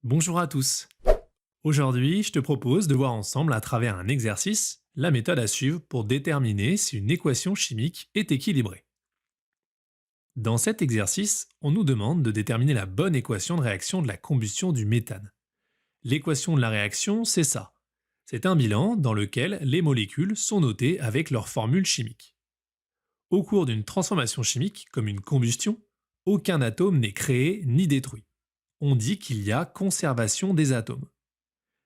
Bonjour à tous. Aujourd'hui, je te propose de voir ensemble à travers un exercice la méthode à suivre pour déterminer si une équation chimique est équilibrée. Dans cet exercice, on nous demande de déterminer la bonne équation de réaction de la combustion du méthane. L'équation de la réaction, c'est ça. C'est un bilan dans lequel les molécules sont notées avec leur formule chimique. Au cours d'une transformation chimique, comme une combustion, aucun atome n'est créé ni détruit. On dit qu'il y a conservation des atomes.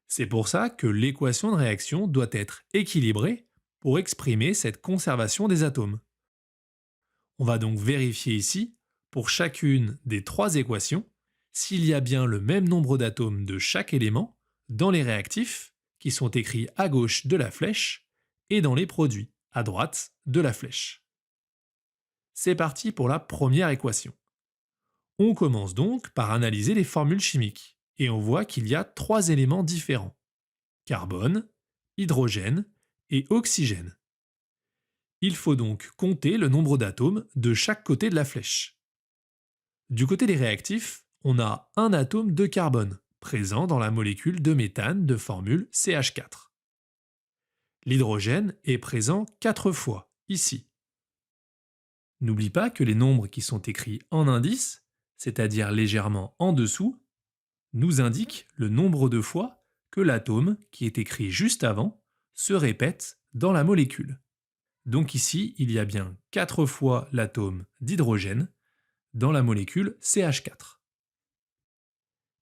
C'est pour ça que l'équation de réaction doit être équilibrée pour exprimer cette conservation des atomes. On va donc vérifier ici, pour chacune des trois équations, s'il y a bien le même nombre d'atomes de chaque élément dans les réactifs, qui sont écrits à gauche de la flèche, et dans les produits, à droite de la flèche. C'est parti pour la première équation. On commence donc par analyser les formules chimiques, et on voit qu'il y a trois éléments différents: carbone, hydrogène et oxygène. Il faut donc compter le nombre d'atomes de chaque côté de la flèche. Du côté des réactifs, on a un atome de carbone, présent dans la molécule de méthane de formule CH4. L'hydrogène est présent 4 fois, ici. N'oublie pas que les nombres qui sont écrits en indice, c'est-à-dire légèrement en dessous, nous indiquent le nombre de fois que l'atome, qui est écrit juste avant, se répète dans la molécule. Donc ici, il y a bien 4 fois l'atome d'hydrogène dans la molécule CH4.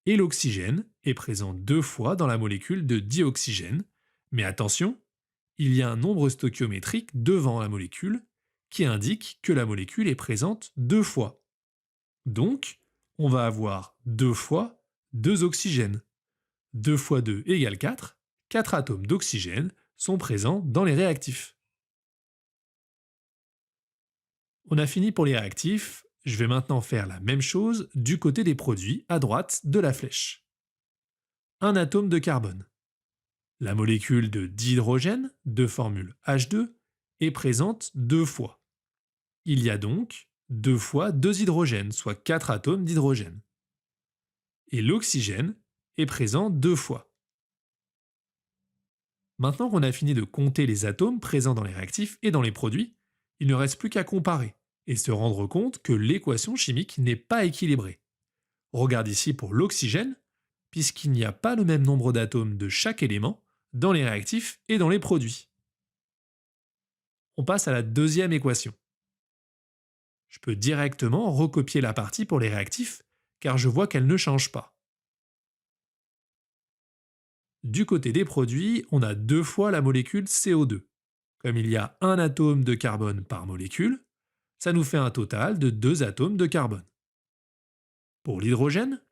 Et l'oxygène est présent 2 fois dans la molécule de dioxygène, mais attention, il y a un nombre stoichiométrique devant la molécule qui indique que la molécule est présente 2 fois. Donc, on va avoir 2 fois 2 oxygènes. 2 fois 2 égale 4, 4 atomes d'oxygène sont présents dans les réactifs. On a fini pour les réactifs, je vais maintenant faire la même chose du côté des produits à droite de la flèche. Un atome de carbone. La molécule de dihydrogène, de formule H2, est présente 2 fois. Il y a donc 2 fois 2 hydrogènes, soit 4 atomes d'hydrogène. Et l'oxygène est présent 2 fois. Maintenant qu'on a fini de compter les atomes présents dans les réactifs et dans les produits, il ne reste plus qu'à comparer et se rendre compte que l'équation chimique n'est pas équilibrée. Regarde ici pour l'oxygène, puisqu'il n'y a pas le même nombre d'atomes de chaque élément dans les réactifs et dans les produits. On passe à la deuxième équation. Je peux directement recopier la partie pour les réactifs, car je vois qu'elle ne change pas. Du côté des produits, on a 2 fois la molécule CO2. Comme il y a un atome de carbone par molécule, ça nous fait un total de 2 atomes de carbone. Pour l'hydrogène,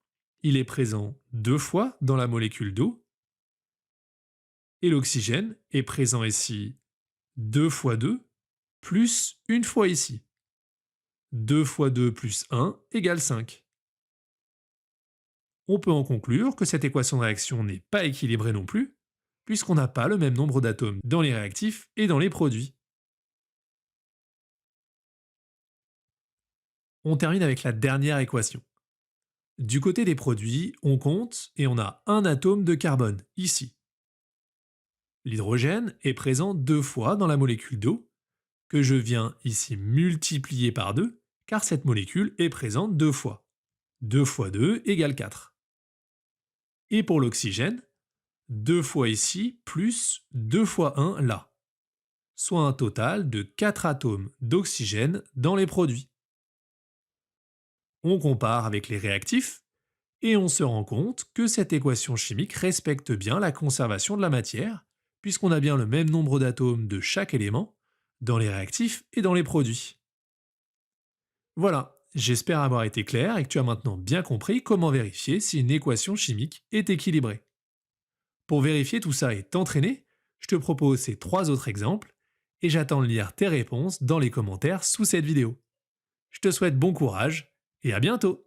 il est présent 2 fois dans la molécule d'eau, et l'oxygène est présent ici 2 fois 2, plus une fois ici. 2 fois 2 plus 1 égale 5. On peut en conclure que cette équation de réaction n'est pas équilibrée non plus, puisqu'on n'a pas le même nombre d'atomes dans les réactifs et dans les produits. On termine avec la dernière équation. Du côté des produits, on compte et on a un atome de carbone, ici. L'hydrogène est présent 2 fois dans la molécule d'eau, que je viens ici multiplier par 2, car cette molécule est présente 2 fois. 2 fois 2 égale 4. Et pour l'oxygène, 2 fois ici plus 2 fois 1 là, soit un total de 4 atomes d'oxygène dans les produits. On compare avec les réactifs et on se rend compte que cette équation chimique respecte bien la conservation de la matière, puisqu'on a bien le même nombre d'atomes de chaque élément dans les réactifs et dans les produits. Voilà, j'espère avoir été clair et que tu as maintenant bien compris comment vérifier si une équation chimique est équilibrée. Pour vérifier tout ça et t'entraîner, je te propose ces 3 autres exemples et j'attends de lire tes réponses dans les commentaires sous cette vidéo. Je te souhaite bon courage et à bientôt!